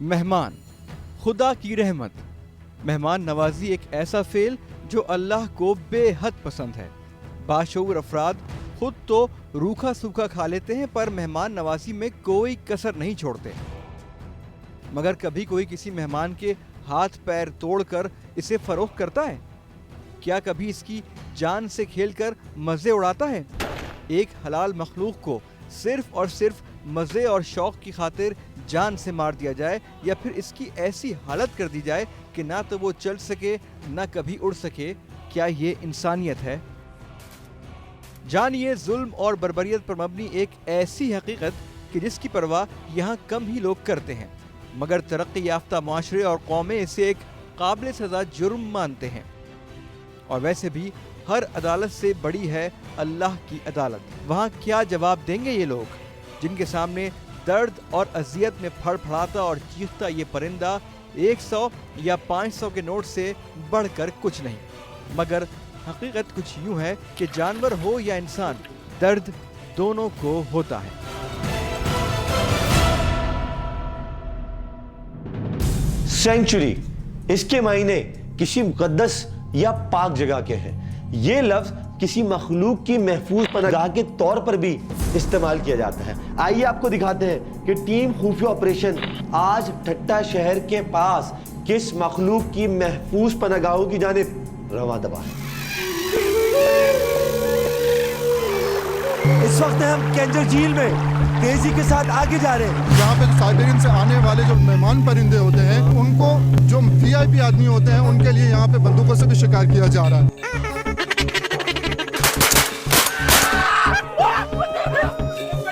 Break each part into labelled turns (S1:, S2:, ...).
S1: मेहमान खुदा की रहमत। मेहमान नवाजी एक ऐसा फेल जो अल्लाह को बेहद पसंद है। बाशऊर अफराद खुद तो रूखा सूखा खा लेते हैं पर मेहमान नवाजी में कोई कसर नहीं छोड़ते। मगर कभी कोई किसी मेहमान के हाथ पैर तोड़कर इसे फरोख्त करता है? क्या कभी इसकी जान से खेलकर मजे उड़ाता है? एक हलाल मखलूक को सिर्फ और सिर्फ मजे और शौक की खातिर जान से मार दिया जाए या फिर इसकी ऐसी हालत कर दी जाए कि ना तो वो चल सके ना कभी उड़ सके, क्या ये इंसानियत है? जानिए जुल्म और बर्बरियत पर मबनी एक ऐसी हकीकत कि जिसकी परवाह यहाँ कम ही लोग करते हैं, मगर तरक्की याफ्ता माशरे और कौमें इसे एक काबिल सजा जुर्म मानते हैं। और वैसे भी हर अदालत से बड़ी है अल्लाह की अदालत। वहाँ क्या जवाब देंगे ये लोग जिनके सामने दर्द और अजियत में फड़फड़ाता और चीखता ये परिंदा 100 या 500 के नोट से बढ़कर कुछ नहीं। मगर हकीकत कुछ यूं है कि जानवर हो या इंसान, दर्द दोनों को होता है।
S2: सेंचुरी, इसके मायने किसी मुकद्दस या पाक जगह के हैं। ये लफ्ज किसी मखलूक की महफूज पनाह के तौर पर भी इस्तेमाल किया जाता है। आइए आपको दिखाते हैं कि टीम खुफिया ऑपरेशन आज ठट्टा शहर के पास किस मखलूक की महफूज पनाहों की जानिब रवा दबा है। इस वक्त हम केंजर झील में तेजी के साथ आगे जा रहे हैं।
S3: यहाँ पे साइबेरियन से आने वाले जो मेहमान परिंदे होते हैं, उनको जो वीआईपी आदमी होते हैं, उनके लिए यहाँ पे बंदूकों से भी शिकार किया जा रहा है।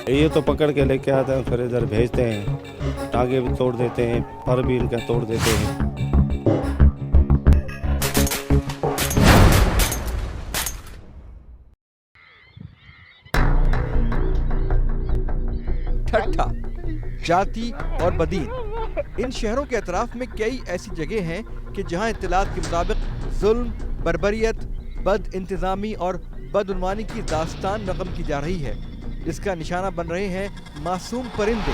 S4: ये तो पकड़ के लेके आते हैं, फिर इधर भेजते हैं, टांगे भी तोड़ देते हैं, पर भी इनका तोड़ देते हैं।
S1: ठट्ठा, जाति और बदीन, इन शहरों के अतराफ में कई ऐसी जगह हैं कि जहां इत्तलात के मुताबिक जुल्म, बर्बरियत, बद इंतजामी और बदउनवानी की दास्तान रकम की जा रही है, जिसका निशाना बन रहे हैं मासूम परिंदे।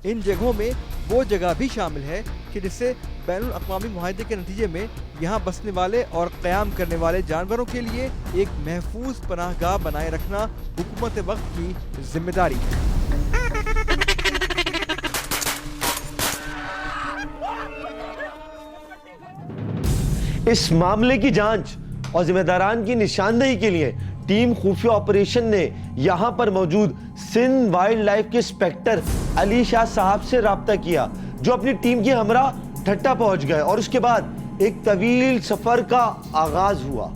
S1: इन जगहों में वो जगह भी शामिल है कि जिससे बैनुल अक़वामी मुआहदे के नतीजे में यहाँ बसने वाले और क़याम करने वाले जानवरों के लिए एक महफूज पनाहगाह बनाए रखना हुकूमत वक्त की जिम्मेदारी है।
S2: इस मामले की जांच और जिम्मेदारान की निशानदेही के लिए टीम खुफिया ऑपरेशन ने यहां पर मौजूद सिंध वाइल्ड लाइफ के इंस्पेक्टर अली शाह साहब से राब्ता किया, जो अपनी टीम के हमरा ठट्टा पहुंच गए और उसके बाद एक तवील सफर का आगाज हुआ।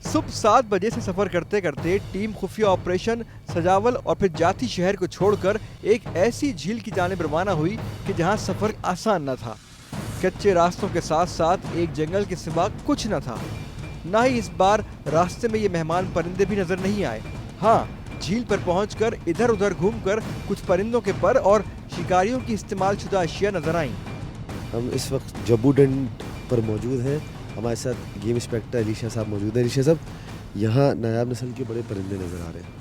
S1: सुबह 7 बजे से सफर करते करते टीम खुफिया ऑपरेशन सजावल और फिर जाती शहर को छोड़कर एक ऐसी झील की जानिब रवाना हुई कि जहां सफर आसान न था। कच्चे रास्तों के साथ साथ एक जंगल के सिवा कुछ न था। ना ही इस बार रास्ते में ये मेहमान परिंदे भी नजर नहीं आए। हाँ, झील पर पहुंचकर इधर उधर घूमकर कुछ परिंदों के पर और शिकारियों की इस्तेमाल शुदा अशिया नजर आईं।
S5: हम इस वक्त जम्बूडंड पर मौजूद हैं। हमारे साथ गेम इंस्पेक्टर अली शाह साहब मौजूद हैं। अली शाह साहब, यहाँ नायाब नस्ल के बड़े परिंदे नज़र आ रहे हैं।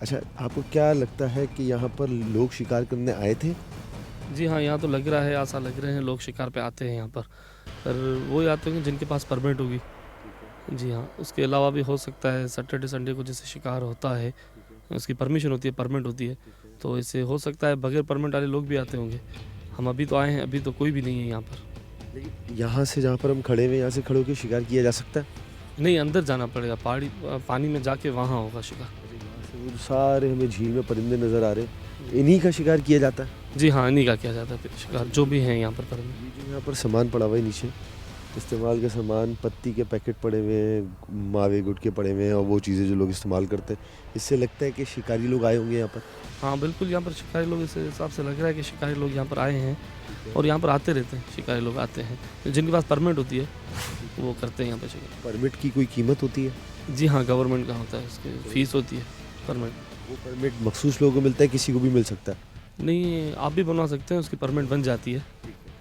S5: अच्छा, आपको क्या लगता है कि यहाँ पर लोग शिकार करने आए थे?
S6: जी हाँ, यहाँ तो लग रहा है, ऐसा लग रहे हैं लोग शिकार पे आते हैं यहाँ पर वो आते होंगे जिनके पास परमिट होगी। जी हाँ, उसके अलावा भी हो सकता है सैटरडे संडे को जैसे शिकार होता है, उसकी परमिशन होती है, परमिट होती है, तो इससे हो सकता है बगैर परमिट वाले लोग भी आते होंगे। हम अभी तो आए हैं, अभी तो कोई भी नहीं है यहाँ पर।
S5: लेकिन यहाँ से जहाँ पर हम खड़े हुए, यहाँ से खड़े होकर शिकार किया जा सकता है?
S6: नहीं, अंदर जाना पड़ेगा, पहाड़ी पानी में जाके वहाँ होगा शिकार।
S5: सारे हमें झील में परिंदे नज़र आ रहे हैं, इन्हीं का शिकार किया जाता है?
S6: जी हाँ, इन्हीं का किया जाता है शिकार, जो भी हैं यहाँ पर परिंदे।
S5: जो यहाँ पर सामान पड़ा हुआ है नीचे, इस्तेमाल के सामान, पत्ती के पैकेट पड़े हुए हैं, मावे गुटके पड़े हुए हैं और वो चीज़ें जो लोग इस्तेमाल करते हैं, इससे लगता है कि शिकारी लोग आए होंगे यहाँ पर।
S6: हाँ बिल्कुल, यहाँ पर शिकारी लोग, इस हिसाब से लग रहा है कि शिकारी लोग यहाँ पर आए हैं और यहाँ पर आते रहते हैं। शिकारी लोग आते हैं, जिनके पास परमिट होती है वो करते हैं यहाँ पर शिकार।
S5: परमिट की कोई कीमत होती है?
S6: जी हाँ, गवर्नमेंट का होता है, उसकी फ़ीस होती है परमिट।
S5: वो परमिट मखसूस लोगों को मिलता है, किसी को भी मिल सकता है?
S6: नहीं, आप भी बनवा सकते हैं, उसकी परमिट बन जाती है।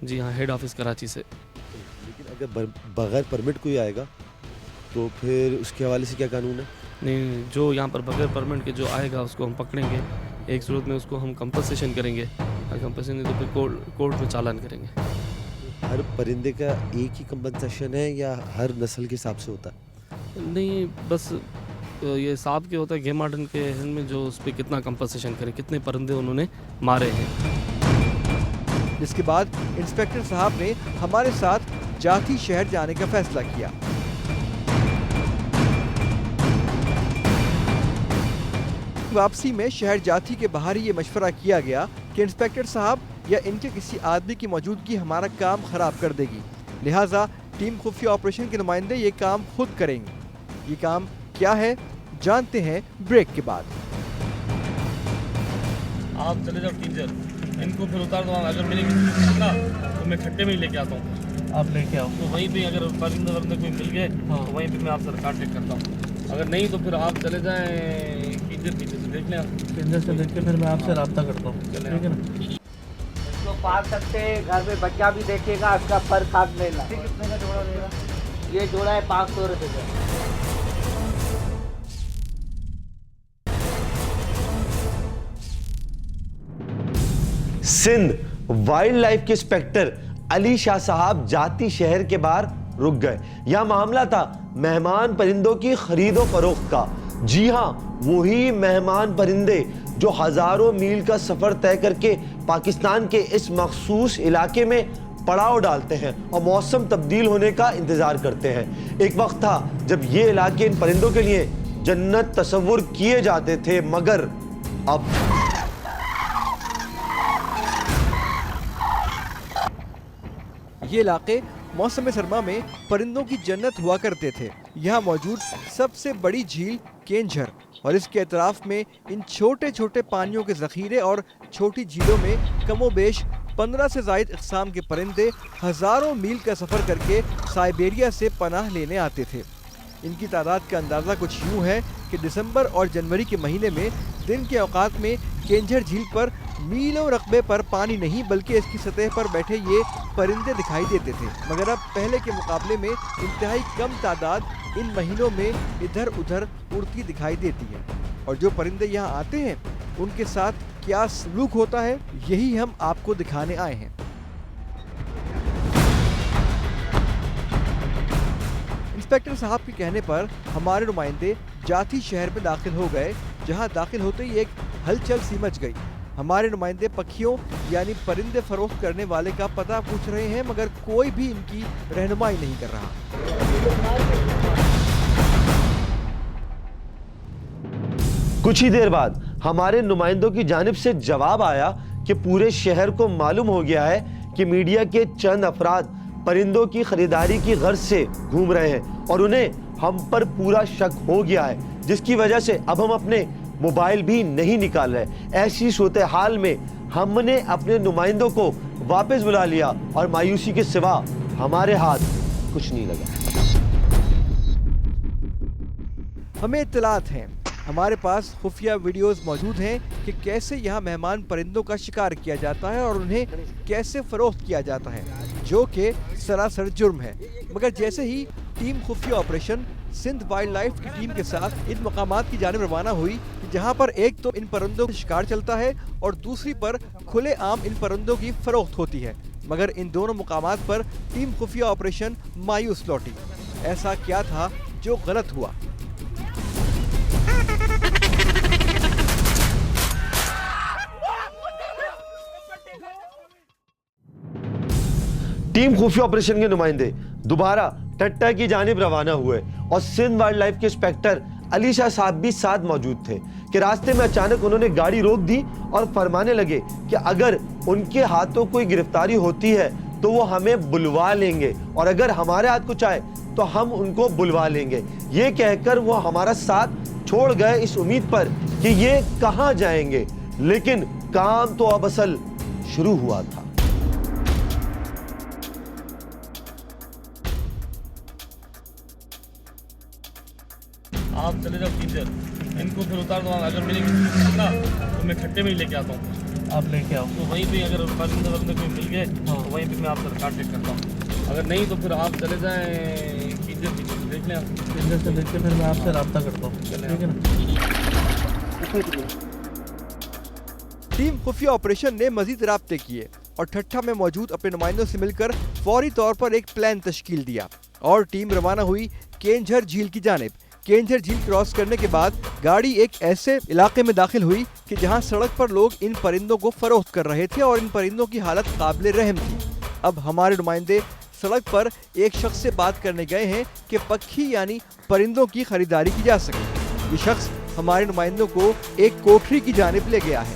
S6: जी हाँ, हेड ऑफिस कराची से।
S5: लेकिन अगर बगैर परमिट कोई आएगा तो फिर उसके हवाले से क्या कानून है?
S6: नहीं, जो यहाँ पर बगैर परमिट के जो आएगा उसको हम पकड़ेंगे, एक सूरत में उसको हम कंपनसेशन करेंगे, और कंपनसेशन नहीं तो फिर कोर्ट में चालान करेंगे।
S5: हर परिंदे का एक ही कंपनसेशन है या हर नस्ल के हिसाब से होता है?
S6: नहीं, बस ये सांप के होता है, गेम वार्डन के हैंड में जो उस पर कितना कंपनसेशन करें, कितने परिंदे उन्होंने मारे हैं।
S1: जिसके बाद इंस्पेक्टर साहब ने हमारे साथ जाती शहर जाने का फैसला किया। वापसी में शहर जाती के बाहर ही ये मशवरा किया गया कि इंस्पेक्टर साहब या इनके किसी आदमी की मौजूदगी हमारा काम खराब कर देगी, लिहाजा टीम खुफिया ऑपरेशन के नुमाइंदे ये काम खुद करेंगे। ये काम क्या है जानते हैं ब्रेक के बाद।
S6: आप चले जाओ टीचर, इनको फिर उतार दो। अगर मैंने किसी को पकड़ा तो मैं खट्टे में ही लेके आता हूँ। आप लेके आओ तो वहीं पे अगर परिंदे वरिंदे कोई मिल गए तो वहीं पे मैं आपसे कांटेक्ट करता हूँ। अगर नहीं तो फिर आप चले जाएं टीचर से देख लें, टीचर से देख के फिर मैं आपसे रब्ता करता हूँ, ठीक है ना।
S7: इसको पाल सकते हैं, घर में बच्चा भी देखेगा, उसका फर खाद लेना। कितने का जोड़ा देगा? ये जोड़ा है 500 रुपये का।
S2: सिंध वाइल्ड लाइफ के इंस्पेक्टर अली शाह साहब जाती शहर के बाहर रुक गए। यह मामला था मेहमान परिंदों की खरीदो फरोख्त का। जी हां, वही मेहमान परिंदे जो हजारों मील का सफर तय करके पाकिस्तान के इस मखसूस इलाके में पड़ाव डालते हैं और मौसम तब्दील होने का इंतजार करते हैं। एक वक्त था जब ये इलाके इन परिंदों के लिए जन्नत तस्वुर किए जाते थे, मगर अब
S1: ये इलाके मौसम सरमा में परिंदों की जन्नत हुआ करते थे। यहाँ मौजूद सबसे बड़ी झील केंझर और इसके अतराफ में इन छोटे छोटे पानियों के जखीरे और छोटी झीलों में कमोबेश 15 से ज़ायद इक़साम के परिंदे हज़ारों मील का सफ़र करके साइबेरिया से पनाह लेने आते थे। इनकी तादाद का अंदाज़ा कुछ यूँ है कि दिसंबर और जनवरी के महीने में दिन के औकात में केंझर झील पर मीलों रकबे पर पानी नहीं बल्कि इसकी सतह पर बैठे ये परिंदे दिखाई देते थे, मगर अब पहले के मुकाबले में इंतहाई कम तादाद इन महीनों में इधर उधर उड़ती दिखाई देती है। और जो परिंदे यहाँ आते हैं उनके साथ क्या सलूक होता है, यही हम आपको दिखाने आए हैं। इंस्पेक्टर साहब के कहने पर हमारे नुमाइंदे जाती शहर में दाखिल हो गए, जहां दाखिल होते ही एक हलचल सी मच गई। हमारे नुमाइंदे पक्षियों यानी परिंदे फरोख्त करने वाले का पता पूछ रहे हैं, मगर कोई भी इनकी रहनुमाई नहीं कर रहा।
S2: कुछ ही देर बाद हमारे नुमाइंदों की जानिब से जवाब आया कि पूरे शहर को मालूम हो गया है कि मीडिया के चंद अफराद परिंदों की खरीदारी की गर्ज से घूम रहे हैं और उन्हें हम पर पूरा शक हो गया है, जिसकी वजह से अब हम अपने मोबाइल भी नहीं निकाल रहे। ऐसी सूरत हाल में हमने अपने नुमाइंदों को वापस बुला लिया और मायूसी के सिवा हमारे हाथ कुछ नहीं लगा।
S1: हमें इत्तलात हैं, हमारे पास खुफिया वीडियोस मौजूद हैं कि कैसे यहाँ मेहमान परिंदों का शिकार किया जाता है और उन्हें कैसे फरोख्त किया जाता है, जो कि सरासर जुर्म है। मगर जैसे ही टीम खुफिया ऑपरेशन सिंध वाइल्ड लाइफ की टीम के साथ इन मकामात की जानिब रवाना हुई, जहाँ पर एक तो इन परिंदों का शिकार चलता है और दूसरी पर खुले आम इन परिंदों की फरोख्त होती है, मगर इन दोनों मकामात पर टीम खुफिया ऑपरेशन मायूस लौटी। ऐसा क्या था जो गलत हुआ?
S2: टीम खुफिया ऑपरेशन के नुमाइंदे दोबारा टट्टा की जानिब रवाना हुए और सिंध वाइल्ड लाइफ के इंस्पेक्टर अली शाह साहब भी साथ मौजूद थे कि रास्ते में अचानक उन्होंने गाड़ी रोक दी और फरमाने लगे कि अगर उनके हाथों कोई गिरफ्तारी होती है तो वो हमें बुलवा लेंगे और अगर हमारे हाथ कुछ आए तो हम उनको बुलवा लेंगे। ये कहकर वो हमारा साथ छोड़ गए इस उम्मीद पर कि ये कहां जाएंगे, लेकिन काम तो अब असल शुरू हुआ था।
S6: आप चले जाओ टीचर, इनको फिर उतार दो। अगर मैंने किसी को पकड़ा तो मैं खट्टे में ही लेके आता हूँ, आप लेके आओ तो वहीं पे अगर परिंदे वरिंदे कोई मिल गए तो वहीं पे मैं आपसे कांटेक्ट करता हूँ। अगर नहीं तो फिर आप चले जाएं देख लें आप, इधर से देख के फिर मैं आपसे रब्ता करता हूँ, ठीक है ना।
S1: टीम खुफिया ऑपरेशन ने मजीद राब्ते किए और ठट्ठा में मौजूद अपने नुमाइंदों से मिलकर फौरी तौर पर एक प्लान तश्कील दिया और टीम रवाना हुई केंझर झील की जानिब। केंझर झील क्रॉस करने के बाद गाड़ी एक ऐसे इलाके में दाखिल हुई कि जहां सड़क पर लोग इन परिंदों को फरोख्त कर रहे थे और इन परिंदों की हालत काबिल रहम थी। अब हमारे नुमाइंदे सड़क पर एक शख्स से बात करने गए हैं कि पक्षी यानी परिंदों की खरीदारी की जा सके। ये शख्स हमारे नुमाइंदों को एक कोठरी की जानिब ले गया है।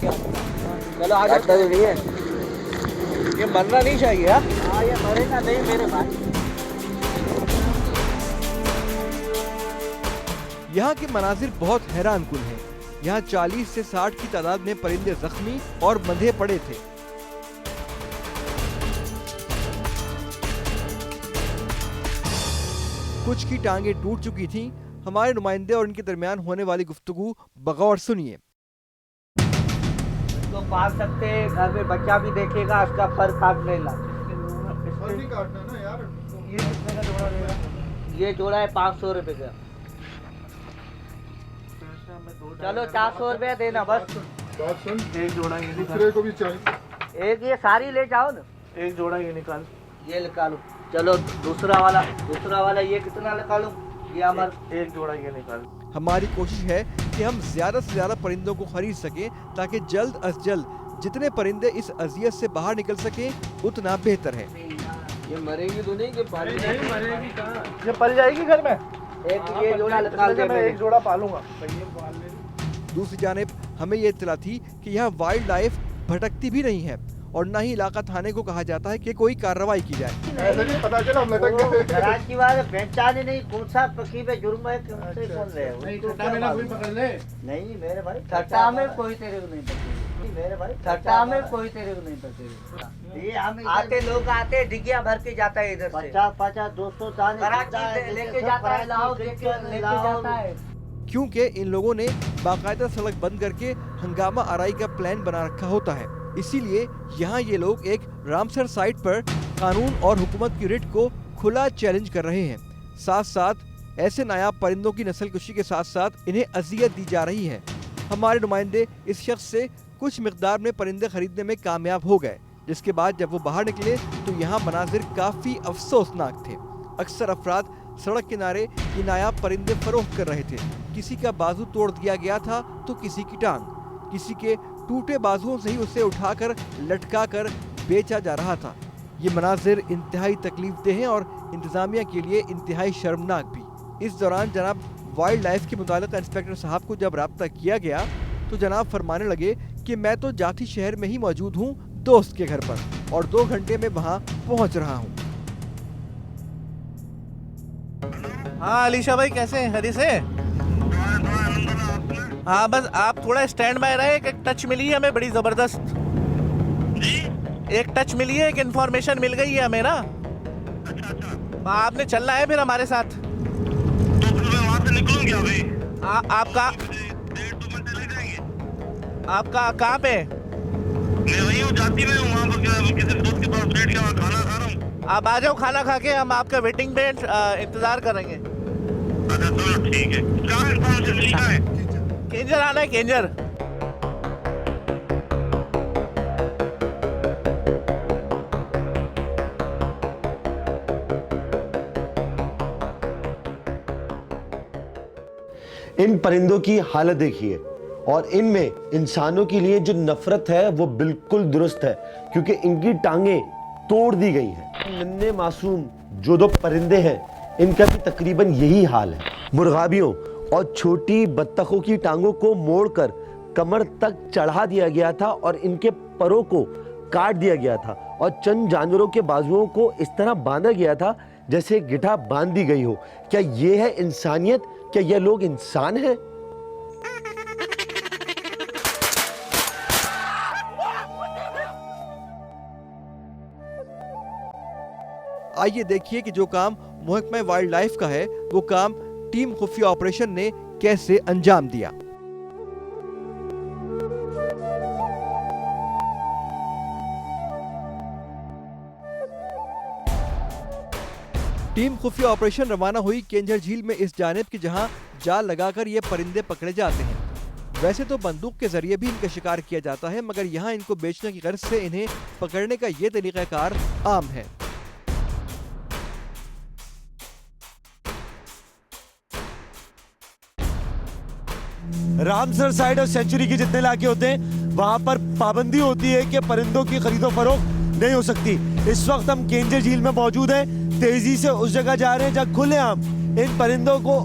S7: चलो आगे ये मरना नहीं चाहिए। हाँ ये मरेगा नहीं मेरे भाई।
S1: यहाँ के मनाजिर बहुत हैरान कुन हैं। यहाँ 40 से 60 की तादाद में परिंदे जख्मी और बंधे पड़े थे। कुछ की टांगे टूट चुकी थीं। हमारे नुमाइंदे और इनके दरमियान होने वाली गुफ्तगू बगौर सुनिए।
S7: इसको पाल सकते हैं, घर में बच्चा भी देखेगा, इसका फर काट लेना।
S3: फर नहीं काटना ना यार।
S7: ये कितने का जोड़ा देगा? ये जोड़ा है 500 रुपए का। चलो 400 रुपया देना बस।
S3: बात सुन,
S6: एक जोड़ा ये
S3: दूसरे को भी चाहिए।
S7: एक ये सारी ले जाओ ना।
S6: एक जोड़ा ये निकाल।
S7: ये निकालो। चलो दूसरा वाला ये कितना निकालूं? ये हमारा
S6: एक जोड़ा ये निकाल।
S1: हमारी कोशिश है कि हम ज्यादा से ज्यादा परिंदों को खरीद सकें ताकि जल्द अज जल्द जितने परिंदे इस अजियत से बाहर निकल सकें उतना बेहतर है।
S7: ये मरेगी तो नहीं?
S6: नहीं मरेगी कहाँ? ये पल जाएगी घर में।
S7: एक ये जोड़ा निकाल के
S6: मैं एक जोड़ा पालूंगा।
S1: दूसरी जानिब हमें ये इत्तला थी कि यहाँ वाइल्ड लाइफ भटकती भी नहीं है और न ही इलाका थाने को कहा जाता है कि कोई कार्रवाई की जाए।
S3: ऐसे नहीं पता चला हम लटक गए।
S7: खराज की बात है, पहचाने नहीं कौन सा पक्षी पे जुर्म है, तुमसे कौन रहे हो?
S6: ठट्टा में ना कोई पकड़ ले।
S7: नहीं मेरे भाई, ठट्टा में कोई तेरे को नहीं पकड़ेगा। मेरे भाई ठट्टा में कोई तेरे को नहीं पकड़ेगा। ये हम आते लोग आते डिगिया भर के जाता है इधर से। 50 200 दाने लेके जाता है, लाओ लेके जाता है।
S1: क्योंकि इन लोगों ने बाकायदा सड़क बंद करके हंगामा आराई का प्लान बना रखा होता है, इसीलिए यहाँ ये लोग एक रामसर साइट पर कानून और हुकूमत की रिट को खुला चैलेंज कर रहे हैं। साथ साथ ऐसे नायाब परिंदों की नस्लकुशी के साथ साथ इन्हें अजियत दी जा रही है। हमारे नुमाइंदे इस शख्स से कुछ मिकदार में परिंदे खरीदने में कामयाब हो गए, जिसके बाद जब वो बाहर निकले तो यहाँ मनाजिर काफी अफसोसनाक थे। अक्सर अफराद सड़क किनारे ये नायाब परिंदे फरोख्त कर रहे थे। किसी का बाजू तोड़ दिया गया था तो किसी की टांग, किसी के टूटे बाजुओं से ही उसे उठाकर लटका कर बेचा जा रहा था। ये मनाजिर इंतहाई तकलीफ देह हैं और इंतजामिया के लिए इंतहाई शर्मनाक भी। इस दौरान जनाब वाइल्ड लाइफ के मुतालिका इंस्पेक्टर साहब को जब रब्ता किया गया तो जनाब फरमाने लगे कि मैं तो जाती शहर में ही मौजूद हूँ दोस्त के घर पर और 2 घंटे में वहाँ पहुँच रहा हूँ।
S8: हाँ अलीशा भाई कैसे हैं? हरी से? हाँ बस आप थोड़ा स्टैंड बाय रहे। एक टच मिली है हमें बड़ी जबरदस्त। एक टच मिली है, एक इन्फॉर्मेशन मिल गई है हमें ना। आपने चलना है फिर हमारे साथ।
S9: तो फिर मैं वहाँ से निकलूँ क्या भाई?
S8: आपका
S9: 1.5-2 घंटे लग जाएंगे।
S8: आपका कहाँ पे?
S9: मैं वही हूँ, जाती में हूँ, वहाँ पर किसी दोस्त के पास बैठ के वहाँ खाना खा रहा हूँ।
S8: आप आ जाओ खाना खा के, हम आपका वेटिंग पे इंतजार करेंगे।
S9: अच्छा चलो ठीक है। कहाँ इन्फॉर्मेशन मिली? कहाँ है?
S8: केंजर आना है, केंजर।
S2: इन परिंदों की हालत देखिए और इनमें इंसानों के लिए जो नफरत है वो बिल्कुल दुरुस्त है, क्योंकि इनकी टांगे तोड़ दी गई हैं। नन्हे मासूम जो 2 परिंदे हैं इनका भी तकरीबन यही हाल है। मुर्गाबियों और छोटी बत्तखों की टांगों को मोड़कर कमर तक चढ़ा दिया गया था और इनके परों को काट दिया गया था और चंद जानवरों के बाजुओं को इस तरह बांधा गया था जैसे गिठा बांध दी गई हो। क्या ये है इंसानियत? क्या ये लोग इंसान हैं?
S1: आइए देखिए कि जो काम महकमा वाइल्ड लाइफ का है वो काम टीम खुफिया ऑपरेशन ने कैसे अंजाम दिया। टीम खुफिया ऑपरेशन रवाना हुई केंझर झील में इस जानिब की जहां जाल लगाकर ये परिंदे पकड़े जाते हैं। वैसे तो बंदूक के जरिए भी इनका शिकार किया जाता है, मगर यहाँ इनको बेचने की गर्ज से इन्हें पकड़ने का ये तरीकाकार आम है।
S2: रामसर साइड और सेंचुरी के जितने इलाके होते हैं वहां पर पाबंदी होती है कि परिंदों की खरीदो फरोख्त नहीं हो सकती। इस वक्त हम केंझर झील में मौजूद हैं, तेजी से उस जगह जा रहे हैं जहां खुलेआम इन परिंदों को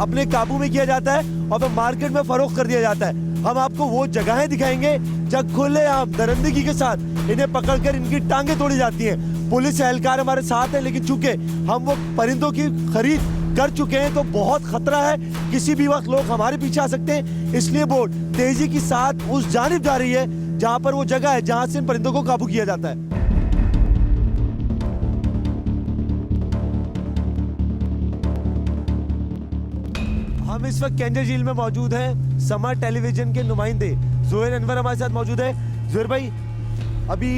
S2: अपने काबू में किया जाता है और फिर मार्केट में फरोख्त कर दिया जाता है। हम आपको वो जगहें दिखाएंगे जहां खुलेआम दरिंदगी के साथ इन्हें पकड़कर इनकी टांगे तोड़ी जाती हैं। पुलिस एहलकार हमारे साथ है, लेकिन चूंकि हम वो परिंदों की खरीद कर चुके हैं तो बहुत खतरा है, किसी भी वक्त लोग हमारे पीछे आ सकते हैं। इसलिए बोट तेजी के साथ उस जानिब जा रही है जहां पर वो जगह है जहां से इन परिंदों को काबू किया जाता है। हम इस वक्त केंझर झील में मौजूद हैं। समर टेलीविजन के नुमाइंदे जोहेर अनवर हमारे साथ मौजूद है। जोहेर भाई, अभी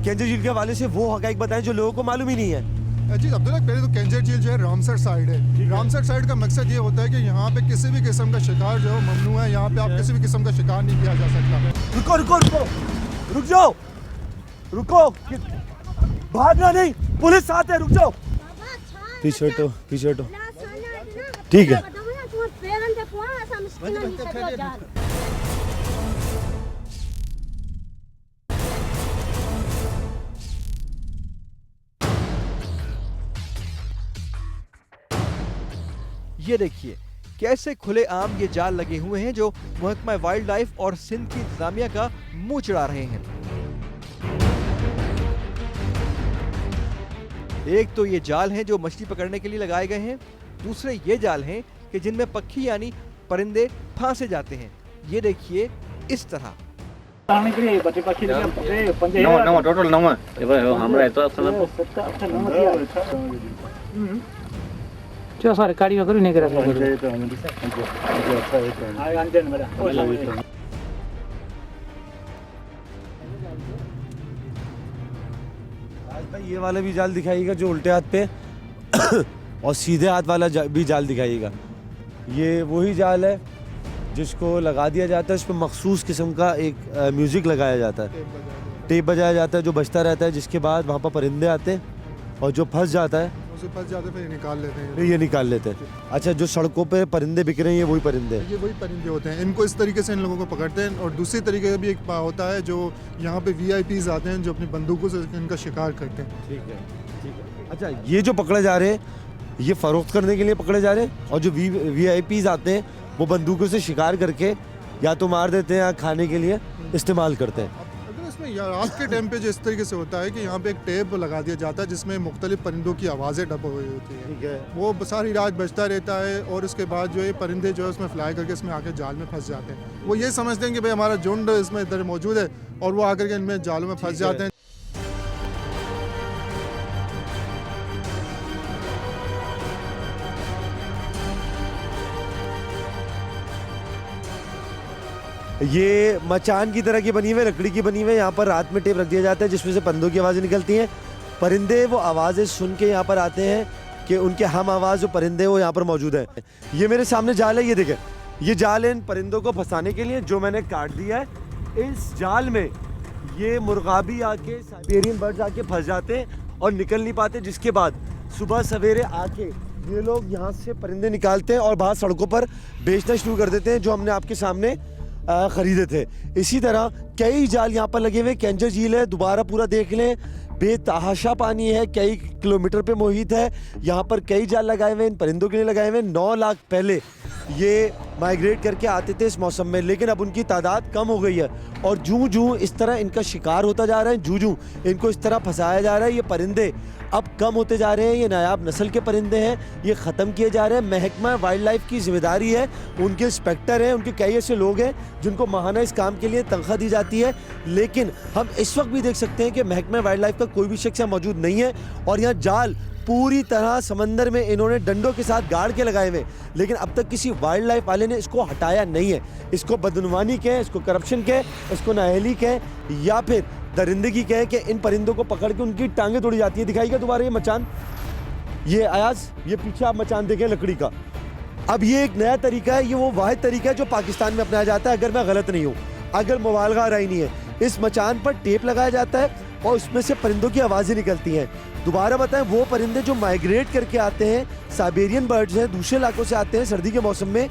S2: केंझर झील के हवाले से वो हकाइक बताएं जो लोगों को मालूम ही नहीं है।
S3: जी अब्दुल्ला, पहले तो केंझर झील जो है रामसर साइड है। रामसर साइड का मकसद ये होता है कि यहाँ पे किसी भी किस्म का शिकार जो है ममनू है। यहाँ पे आप किसी भी किस्म का शिकार नहीं किया जा सकता।
S2: रुको रुको रुको, रुक जाओ, रुको, भागना नहीं, पुलिस साथ है, रुक जाओ। पीछे हटो, ठीक है।
S1: ये देखिए कैसे खुलेआम ये जाल लगे हुए हैं जो महकमा वाइल्ड लाइफ और सिंध की इंतजामिया का मुंह चिढ़ा रहे हैं। एक तो ये जाल हैं जो मछली पकड़ने के लिए लगाए गए हैं, दूसरे ये जाल हैं कि जिनमें पक्षी यानी परिंदे फांसे जाते हैं। ये देखिए इस तरह।
S2: ये वाला भी जाल दिखाइएगा जो उल्टे हाथ पे और सीधे हाथ वाला भी जाल दिखाइएगा। ये वही जाल है जिसको लगा दिया जाता है, इस पर मखसूस किस्म का एक म्यूजिक लगाया जाता है, टेप बजाया जाता है जो बजता रहता है, जिसके बाद वहाँ पर परिंदे आते हैं और जो फंस जाता है
S3: फिर निकाल लेते हैं।
S2: ये निकाल लेते हैं। अच्छा, जो सड़कों पे परिंदे बिक रहे हैं ये वही परिंदे हैं?
S3: ये वही परिंदे होते हैं। इनको इस तरीके से इन लोगों को पकड़ते हैं। और दूसरी तरीके का भी एक होता है जो यहाँ पे VIPs आते हैं जो अपनी बंदूकों से इनका शिकार करते हैं।
S2: ठीक है। अच्छा, ये जो पकड़े जा रहे हैं ये फरोख्त करने के लिए पकड़े जा रहे हैं, और जो VIPs आते हैं वो बंदूकों से शिकार करके या तो मार देते हैं या खाने के लिए इस्तेमाल करते हैं।
S3: इसमें रात के टाइम पे जो इस तरीके से होता है कि यहाँ पे एक टेप लगा दिया जाता है जिसमें मुख्तलिफ परिंदों की आवाज़ें डबी हुई होती हैं।
S2: ठीक है।
S3: वो सारी रात बजता रहता है और उसके बाद जो ये परिंदे जो है उसमें फ्लाई करके इसमें आके जाल में फंस जाते हैं। वो ये समझते हैं कि भाई हमारा झुंड इसमें इधर मौजूद है और वो आकर के इनमें जालों में फंस जाते हैं।
S2: ये मचान की तरह की बनी हुई, लकड़ी की बनी हुई है। यहाँ पर रात में टेप रख दिया जाता है जिसमें से परिंदों की आवाज़ें निकलती हैं। परिंदे वो आवाज़ें सुन के यहाँ पर आते हैं कि उनके हम आवाज़ जो परिंदे वो यहाँ पर मौजूद है। ये मेरे सामने जाल है, ये देखें, ये जाल है इन परिंदों को फंसाने के लिए जो मैंने काट दिया है। इस जाल में ये मुर्गाबी आके, साइबेरियन बर्ड्स आके फंस जाते हैं और निकल नहीं पाते, जिसके बाद सुबह सवेरे आके ये लोग यहाँ से परिंदे निकालते हैं और बाहर सड़कों पर बेचना शुरू कर देते हैं जो हमने आपके सामने खरीदे थे। इसी तरह कई जाल यहाँ पर लगे हुए। केंझर झील है, दोबारा पूरा देख लें, बेतहाशा पानी है, कई किलोमीटर पे मुहित है। यहाँ पर कई जाल लगाए हुए, इन परिंदों के लिए लगाए हुए। 9 लाख पहले ये माइग्रेट करके आते थे इस मौसम में, लेकिन अब उनकी तादाद कम हो गई है और जूं जूं इस तरह इनका शिकार होता जा रहा है, जूं जूं इनको इस तरह फंसाया जा रहा है, ये परिंदे अब कम होते जा रहे हैं। ये नायाब नस्ल के परिंदे हैं, ये ख़त्म किए जा रहे हैं। महकमा वाइल्ड लाइफ की जिम्मेदारी है, उनके इंस्पेक्टर हैं, उनके कई ऐसे लोग हैं जिनको माहाना इस काम के लिए तनख्वाह दी जाती है। लेकिन हम इस वक्त भी देख सकते हैं कि महकमा वाइल्ड लाइफ का कोई भी शख्स यहाँ मौजूद नहीं है और यहाँ जाल पूरी तरह समंदर में इन्होंने डंडों के साथ गाड़ के लगाए हुए, लेकिन अब तक किसी वाइल्ड लाइफ वाले ने इसको हटाया नहीं है। इसको बदनुमानी कहें, इसको करप्शन कहें, इसको नाअहली कहें या फिर दरिंदगी कहें कि इन परिंदों को पकड़ के उनकी टांगें तोड़ी जाती है। दिखाइएगा दोबारा ये मचान,
S5: ये अयाज, ये पीछे आप मचान देखें लकड़ी का। अब ये एक नया तरीका है, ये वो वाहिद तरीका है जो पाकिस्तान में अपनाया जाता है, अगर मैं गलत नहीं हूँ, अगर मुबालगा राय नहीं है। इस मचान पर टेप लगाया जाता है और उसमें से परिंदों की आवाज़ें निकलती हैं। दोबारा बताएं, वो परिंदे जो माइग्रेट करके आते हैं, साइबेरियन बर्ड्स हैं, दूसरे इलाकों से आते हैं सर्दी के मौसम में,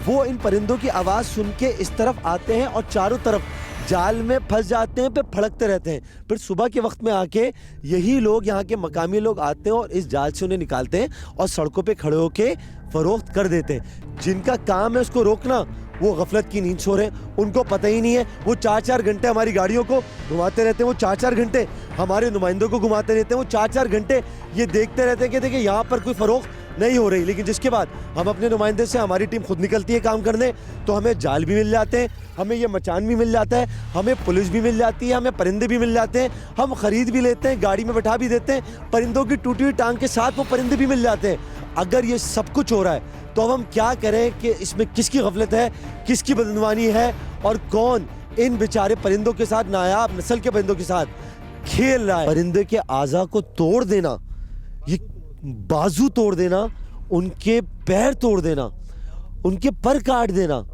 S5: वो इन परिंदों की आवाज़ सुन के इस तरफ आते हैं और चारों तरफ जाल में फंस जाते हैं, फिर फड़कते रहते हैं। फिर सुबह के वक्त में आके यही लोग, यहाँ के मकामी लोग आते हैं और इस जाल से उन्हें निकालते हैं और सड़कों पे खड़े होके फरोख्त कर देते हैं। जिनका काम है उसको रोकना, वो गफलत की नींद सो रहे हैं, उनको पता ही नहीं है। वो 4-4 घंटे हमारी गाड़ियों को घुमाते रहते हैं, वो 4-4 घंटे हमारे नुमाइंदों को घुमाते रहते हैं, वो 4-4 घंटे ये देखते रहते हैं कि देखिए यहाँ पर कोई फरोख्त नहीं हो रही। लेकिन जिसके बाद हम अपने नुमाइंदे से, हमारी टीम खुद निकलती है काम करने, तो हमें जाल भी मिल जाते हैं, हमें ये मचान भी मिल जाता है, हमें पुलिस भी मिल जाती है, हमें परिंदे भी मिल जाते हैं, हम खरीद भी लेते हैं, गाड़ी में बैठा भी देते हैं, परिंदों की टूटी हुई टांग के साथ वो परिंदे भी मिल जाते हैं। अगर ये सब कुछ हो रहा है तो अब हम क्या करें कि इसमें किसकी गफलत है, किसकी बदनवानी है और कौन इन बेचारे परिंदों के साथ, नायाब नस्ल के परिंदों के साथ खेल रहा है। परिंदे के आज़ा को तोड़ देना, ये बाजू तोड़ देना, उनके पैर तोड़ देना, उनके पर काट देना,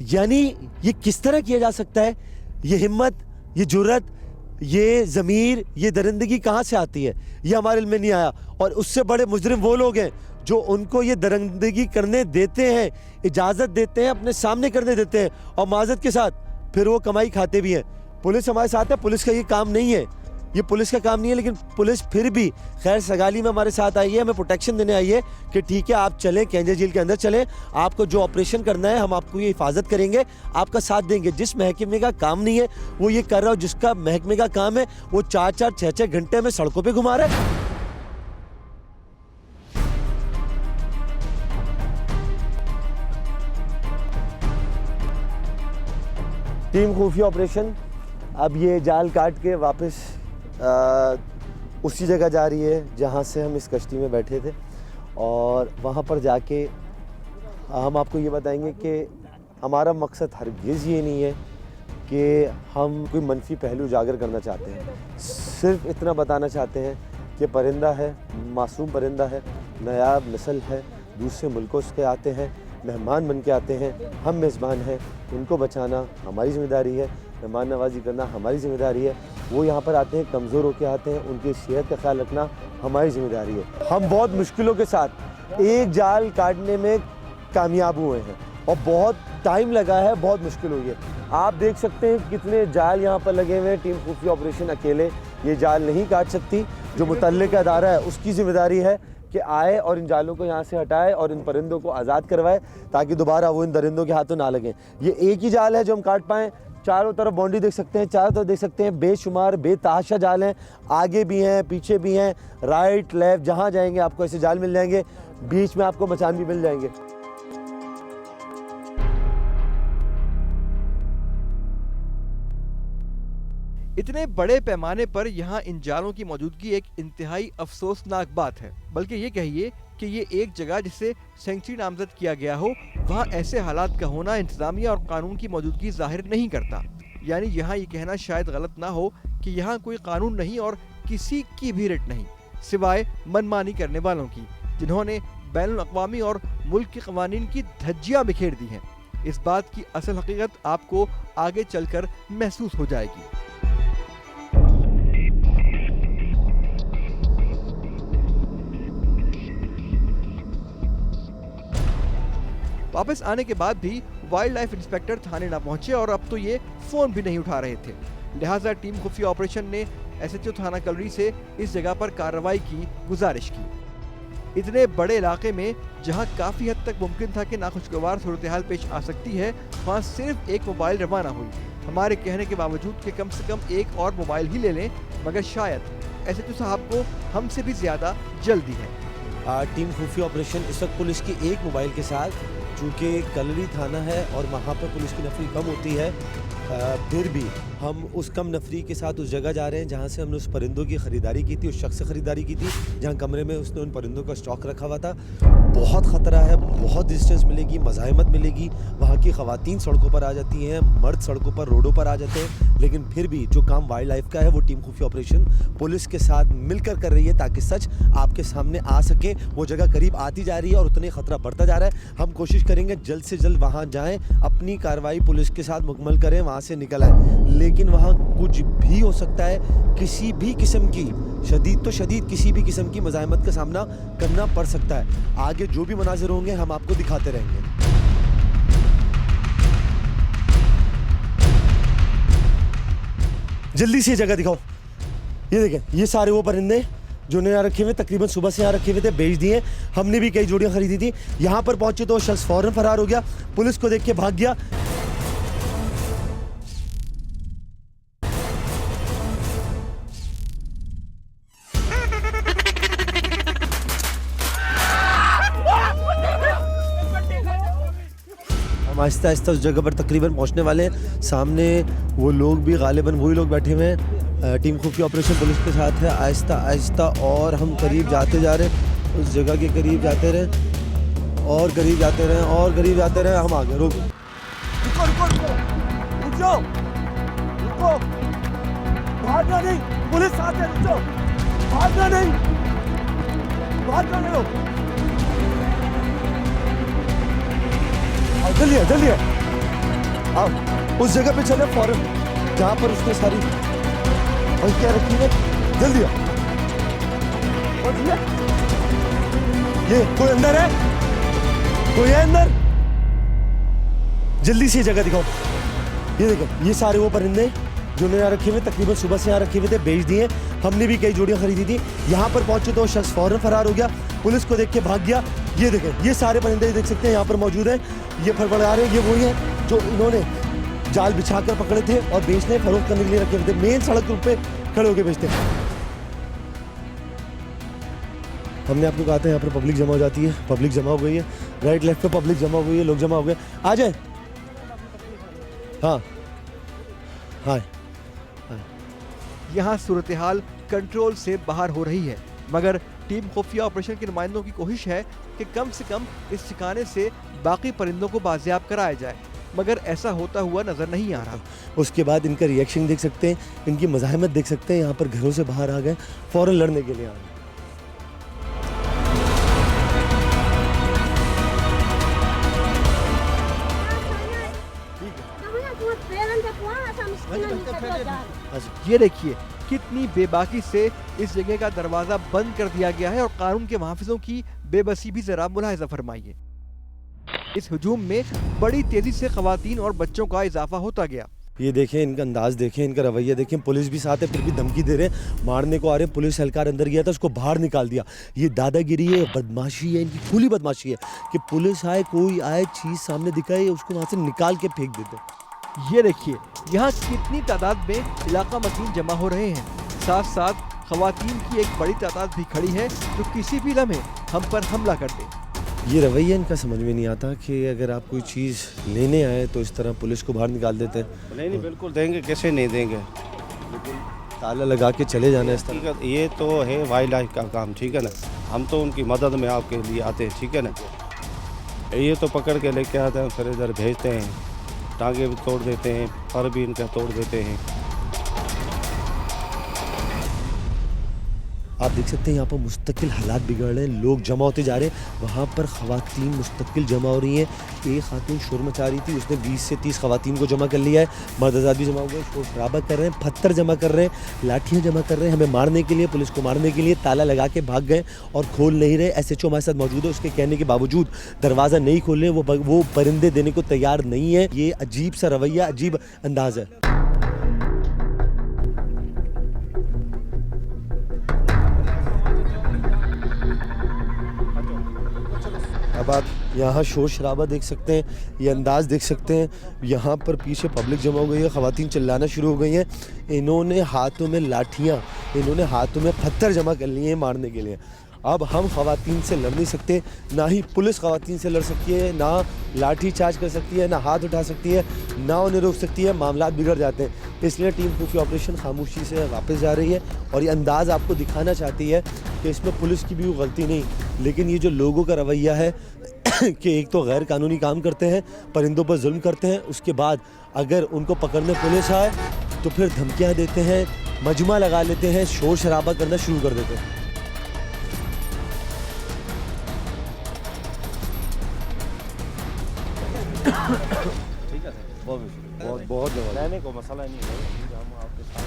S5: यानी ये किस तरह किया जा सकता है? ये हिम्मत, ये जुर्रत, ये ज़मीर, ये दरिंदगी कहाँ से आती है? ये हमारे इल्म में नहीं आया। और उससे बड़े मुजरिम वो लोग हैं जो उनको ये दरिंदगी करने देते हैं, इजाज़त देते हैं, अपने सामने करने देते हैं और माज़त के साथ फिर वो कमाई खाते भी हैं। पुलिस हमारे साथ है, पुलिस का ये काम नहीं है, ये पुलिस का काम नहीं है, लेकिन पुलिस फिर भी खैर सगाली में हमारे साथ आई है, हमें प्रोटेक्शन देने आई है कि ठीक है आप चलें, केंजर झील के अंदर चलें, आपको जो ऑपरेशन करना है हम आपको ये हिफाजत करेंगे, आपका साथ देंगे। जिस महकमे का काम नहीं है वो ये कर रहा है, जिसका महकमे का काम है वो 4-4, 6-6 घंटे में सड़कों पर घुमा रहा है। टीम खुफिया ऑपरेशन अब ये जाल काट के वापस उसी जगह जा रही है जहाँ से हम इस कश्ती में बैठे थे, और वहाँ पर जाके हम आपको ये बताएंगे कि हमारा मकसद हरगिज़ ये नहीं है कि हम कोई मनफी पहलू उजागर करना चाहते हैं। सिर्फ इतना बताना चाहते हैं कि परिंदा है, मासूम परिंदा है, नायाब नस्ल है, दूसरे मुल्कों से आते हैं, मेहमान बन के आते हैं, हम मेज़बान हैं, उनको बचाना हमारी ज़िम्मेदारी है, मेहमान नवाजी करना हमारी ज़िम्मेदारी है। वो यहाँ पर आते हैं, कमज़ोर होकर आते हैं, उनकी सेहत का ख्याल रखना हमारी ज़िम्मेदारी है। हम बहुत मुश्किलों के साथ एक जाल काटने में कामयाब हुए हैं और बहुत टाइम लगा है, बहुत मुश्किल हुई है। आप देख सकते हैं कितने जाल यहाँ पर लगे हुए हैं। टीम खुफिया ऑपरेशन अकेले ये जाल नहीं काट सकती, जो मुतल्लिका अदारा है उसकी ज़िम्मेदारी है कि आए और इन जालों को यहाँ से हटाए और इन परिंदों को आज़ाद करवाए ताकि दोबारा वो इन दरिंदों के हाथों ना लगें। ये एक ही जाल है जो हम काट पाएँ। चारों तरफ बाउंड्री देख सकते हैं, चारों तरफ देख सकते हैं बेशुमार बेतहाशा जाल हैं, आगे भी हैं, पीछे भी हैं, राइट लेफ्ट जहाँ जाएंगे आपको ऐसे जाल मिल जाएंगे, बीच में आपको मचान भी मिल जाएंगे।
S1: इतने बड़े पैमाने पर यहाँ इन जालों की मौजूदगी एक इंतहाई अफसोसनाक बात है। बल्कि ये कहिए कि ये एक जगह जिसे सेंचुरी नामजद किया गया हो, वहाँ ऐसे हालात का होना इंतजामिया और कानून की मौजूदगी जाहिर नहीं करता। यानी यहाँ ये कहना शायद गलत ना हो कि यहाँ कोई कानून नहीं और किसी की भी रिट नहीं, सिवाय मनमानी करने वालों की, जिन्होंने बैनुल-अक़वामी और मुल्क के कवानीन की धज्जियाँ बिखेर दी हैं। इस बात की असल हकीकत आपको आगे चलकर महसूस हो जाएगी। वापस आने के बाद भी वाइल्ड लाइफ इंस्पेक्टर थाने ना पहुंचे और अब तो ये फोन भी नहीं उठा रहे थे। लिहाजा टीम खुफिया ऑपरेशन ने एसएचओ थाना कलरी से इस जगह पर कार्रवाई की गुजारिश की। इतने बड़े इलाके में जहां काफी हद तक मुमकिन था कि नाखुशगवार सूरत हाल पेश आ सकती है, वहां सिर्फ एक मोबाइल रवाना हुई। हमारे कहने के बावजूद कि कम से कम एक और मोबाइल ही ले लें, मगर शायद एसएचओ साहब को हमसे भी ज्यादा जल्दी है।
S5: टीम खुफिया ऑपरेशन इस वक्त पुलिस की एक मोबाइल के साथ, चूँकि कलरी थाना है और वहाँ पर पुलिस की नफरी कम होती है, फिर भी हम उस कम नफरी के साथ उस जगह जा रहे हैं जहाँ से हमने उस परिंदों की ख़रीदारी की थी, उस शख्स से ख़रीदारी की थी जहाँ कमरे में उसने उन परिंदों का स्टॉक रखा हुआ था। बहुत ख़तरा है, बहुत डिस्टेंस मिलेगी, मज़ाहमत मिलेगी, वहाँ की ख़वातीन सड़कों पर आ जाती हैं, मर्द सड़कों पर रोडों पर आ जाते हैं, लेकिन फिर भी जो काम वाइल्ड लाइफ का है वो टीम खुफिया ऑपरेशन पुलिस के साथ मिलकर कर रही है ताकि सच आपके सामने आ सके। वो जगह करीब आती जा रही है और उतने ख़तरा बढ़ता जा रहा है। हम कोशिश करेंगे जल्द से जल्द वहाँ जाएँ, अपनी कार्रवाई पुलिस के साथ मुकम्मल करें, वहाँ से निकल आए, लेकिन वहाँ कुछ भी हो सकता है, किसी भी किस्म की शदीद तो शदीद किसी भी किस्म की मज़ाहमत का सामना करना पड़ सकता है। आगे जो भी मनाज़िर होंगे हम आपको दिखाते रहेंगे। जल्दी से ये जगह दिखाओ। ये देखें, ये सारे वो परिंदे जो ने यहाँ रखे हुए, तकरीबन सुबह से यहाँ रखे हुए थे, बेच दिए। हमने भी कई जोड़ियाँ खरीदी थी। यहाँ पर पहुंचे तो शख्स फौरन फरार हो गया, पुलिस को देख के भाग गया। हम आहिस्ता आहिस्ता उस जगह पर तकरीबन पहुंचने वाले हैं। सामने वो लोग भी गालिबन वही लोग बैठे हुए हैं। टीम खुफिया ऑपरेशन पुलिस के साथ है। आहिस्ता आहिस्ता और हम करीब जाते जा रहे हैं, उस जगह के करीब जाते रहे और करीब जाते रहे और करीब जाते रहे। हम आगे रुक रुको रुको रुको रुक जाओ, रुको, भागना नहीं, पुलिस साथ है, रुक जाओ, भागना नहीं, भागना नहीं। जल्दी है, जल्दी है, आओ उस जगह पे चले फौरन जहाँ पर उसने सारी और क्या रखी है। जल्दी आओ, ये कोई अंदर है, कोई है अंदर, जल्दी से ये जगह दिखाओ। ये देखो, ये सारे वो परिंदे जो ने यहाँ रखे हुए, तकरीबन सुबह से यहाँ रखे हुए थे, बेच दिए। हमने भी कई जोड़ियाँ खरीदी थी। यहाँ पर पहुंचे तो शख्स फौरन फरार हो गया, पुलिस को देख के भाग गया। ये देखें, ये सारे परिंदे देख सकते हैं यहाँ पर मौजूद हैं। ये फड़फड़ा रहे हैं, ये वही हैं जो इन्होंने जाल बिछाकर पकड़े थे और बेचने फरोख्त करने के लिए रखे हुए थे। मेन सड़क पे खड़े होकर बेचते हैं। हमने आपको कहा था यहाँ पर पब्लिक जमा हो जाती है, पब्लिक जमा हो गई है, राइट लेफ्ट पे पब्लिक जमा हो गई है, लोग जमा हो गए। आ जाए, हाँ हाँ।
S1: यहाँ सूरत हाल कंट्रोल से बाहर हो रही है, मगर टीम खुफिया ऑपरेशन के नुमाइंदों की कोशिश है कि कम से कम इस ठिकाने से बाकी परिंदों को बाजियाब कराया जाए, मगर ऐसा होता हुआ नजर नहीं आ रहा।
S5: उसके बाद इनका रिएक्शन देख सकते हैं, इनकी मज़ाहमत देख सकते हैं। यहाँ पर घरों से बाहर आ गए, फौरन लड़ने के लिए आ गए।
S1: ये देखिए कितनी बेबाकी से इस जगह का दरवाजा बंद कर दिया गया है और कानून के मुहाफिजों की बेबसी भी जरा मुलाहिजा फरमाइए। इस हुजूम में बड़ी तेजी से खवातीन और बच्चों का इजाफा होता गया।
S5: ये देखें, इनका अंदाज देखें, इनका रवैया देखें। पुलिस भी साथ है, फिर भी धमकी दे रहे हैं, मारने को आ रहे हैं। पुलिस एहलकार अंदर गया था, उसको बाहर निकाल दिया। ये दादागिरी है, बदमाशी है, इनकी खुली बदमाशी है कि पुलिस आए, कोई आए, चीज़ सामने दिखाए, उसको वहाँ से निकाल के फेंक देते।
S1: ये देखिए यहाँ कितनी तादाद में इलाका मकीन जमा हो रहे हैं। साथ साथ खवातीन की एक बड़ी तादाद भी खड़ी है जो किसी भी लम्हे हम पर हमला कर दे।
S5: ये रवैया इनका समझ में नहीं आता कि अगर आप कोई चीज़ लेने आए तो इस तरह पुलिस को बाहर निकाल देते हैं।
S4: नहीं बिल्कुल देंगे, कैसे नहीं देंगे,
S5: ताला लगा के चले जाना इस तरह।
S4: ये तो है वाइल्ड लाइफ का काम, ठीक है ना। हम तो उनकी मदद में आपके लिए आते हैं, ठीक है ना। ये तो पकड़ के लेके आते हैं, फिर इधर भेजते हैं, टांगे भी तोड़ देते हैं, पर भी इनका तोड़ देते हैं।
S5: आप देख सकते हैं यहाँ पर मुस्तकिल हालात बिगड़ रहे हैं, लोग जमा होते जा रहे हैं। वहाँ पर ख़वातीन मुस्तकिल जमा हो रही हैं। एक खातून शोर मचा रही थी, उसने 20 से 30 ख़वातीन को जमा कर लिया है। मर्द आज़ाद भी जमा हो गए, शोर शराबा कर रहे हैं, पत्थर जमा कर रहे हैं, लाठियाँ जमा कर रहे हैं हमें मारने के लिए, पुलिस को मारने के लिए। ताला लगा के भाग गए और खोल नहीं रहे। SHO हमारे साथ मौजूद है, उसके कहने के बावजूद दरवाज़ा नहीं खोल रहे, वो परिंदे देने को तैयार नहीं है। ये अजीब सा रवैया, अजीब अंदाज़ है। अब आप यहाँ शोर शराबा देख सकते हैं, ये अंदाज़ देख सकते हैं। यहाँ पर पीछे पब्लिक जमा हो गई है, ख़वातीन चिल्लाना शुरू हो गई हैं। इन्होंने हाथों में लाठियाँ, इन्होंने हाथों में पत्थर जमा कर लिए हैं मारने के लिए। अब हम ख़वातीन से लड़ नहीं सकते, ना ही पुलिस ख़वातीन से लड़ सकती है, ना लाठी चार्ज कर सकती है, ना हाथ उठा सकती है, ना उन्हें रोक सकती है। मामला बिगड़ जाते हैं। इसलिए टीम खुफिया ऑपरेशन खामोशी से वापस जा रही है और ये अंदाज़ आपको दिखाना चाहती है कि इसमें पुलिस की भी कोई गलती नहीं, लेकिन ये जो लोगों का रवैया है कि एक तो गैर कानूनी काम करते हैं, परिंदों पर जुल्म करते हैं, उसके बाद अगर उनको पकड़ने पुलिस आए तो फिर धमकियाँ देते हैं, मजमा लगा लेते हैं, शोर शराबा करना शुरू कर देते हैं।
S4: ठीक है सर, बहुत धन्यवाद। रहने को मसला नहीं है, हम आपके साथ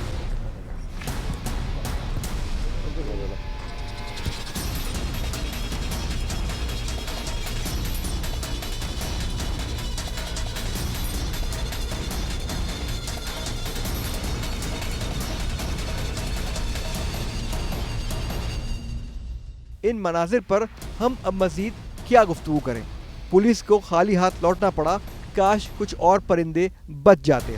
S1: इन मनाजिर पर हम अब मजीद क्या गुफ्तगू करें। पुलिस को खाली हाथ लौटना पड़ा, काश कुछ और परिंदे बच जाते।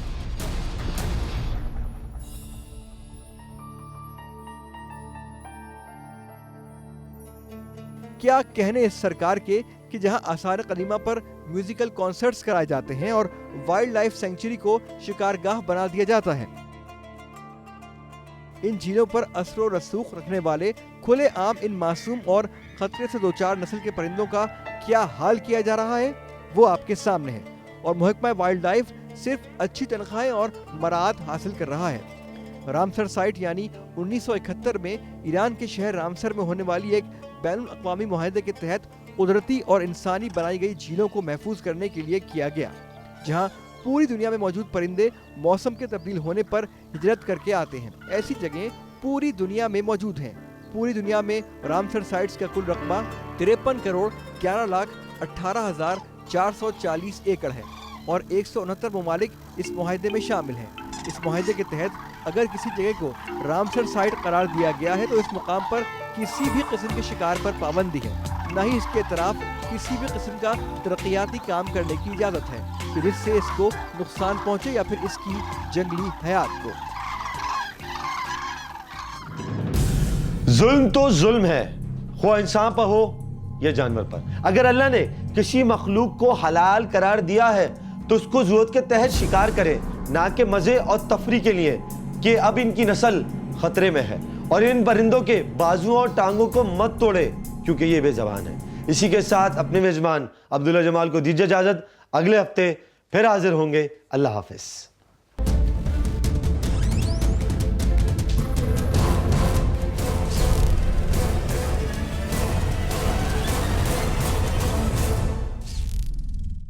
S1: क्या कहने इस सरकार के कि जहां आसार कदीमा पर म्यूजिकल कॉन्सर्ट्स कराए जाते हैं और वाइल्ड लाइफ सेंचुरी को शिकारगाह बना दिया जाता है। इन झीलों पर असरो रसूख रखने वाले खुले आम इन मासूम और खतरे से दो चार नस्ल के परिंदों का क्या हाल किया जा रहा है, वो आपके सामने है। और महकमा वाइल्ड लाइफ सिर्फ अच्छी तनख्वाहें और मराद हासिल कर रहा है। रामसर साइट यानी 1971 में ईरान के शहर रामसर में होने वाली एक बैनुल अक़वामी मुआहदे के तहत कुदरती और इंसानी बनाई गई झीलों को महफूज करने के लिए किया गया, जहाँ पूरी दुनिया में मौजूद परिंदे मौसम के तब्दील होने पर हिजरत करके आते हैं। ऐसी जगह पूरी दुनिया में मौजूद हैं। पूरी दुनिया में रामसर साइट्स का कुल रकबा 53 करोड़ 11,18,440 एकड़ है और 169 ममालिक इस मुआहदे में शामिल हैं। इस मुआहदे के तहत अगर किसी जगह को रामसर साइट करार दिया गया है तो इस मुकाम पर किसी भी किस्म के शिकार पर पाबंदी है, न ही इसके तरफ किसी भी किस्म का तरक्याती काम करने की इजाज़त है कि जिससे इसको नुकसान पहुंचे या फिर इसकी जंगली हयात को।
S2: जुल्म तो जुल्म है, खो इंसान पर हो या जानवर पर। अगर अल्लाह ने किसी मखलूक को हलाल करार दिया है तो उसको जरूरत के तहत शिकार करे, ना कि मजे और तफरी के लिए कि अब इनकी नस्ल खतरे में है। और इन परिंदों के बाजुओं और टांगों को मत तोड़े क्योंकि ये बेज़बान है। इसी के साथ अपने मेजबान अब्दुल्ला जमाल को दीजिए इजाजत। अगले हफ्ते फिर हाजिर होंगे। अल्लाह हाफिज।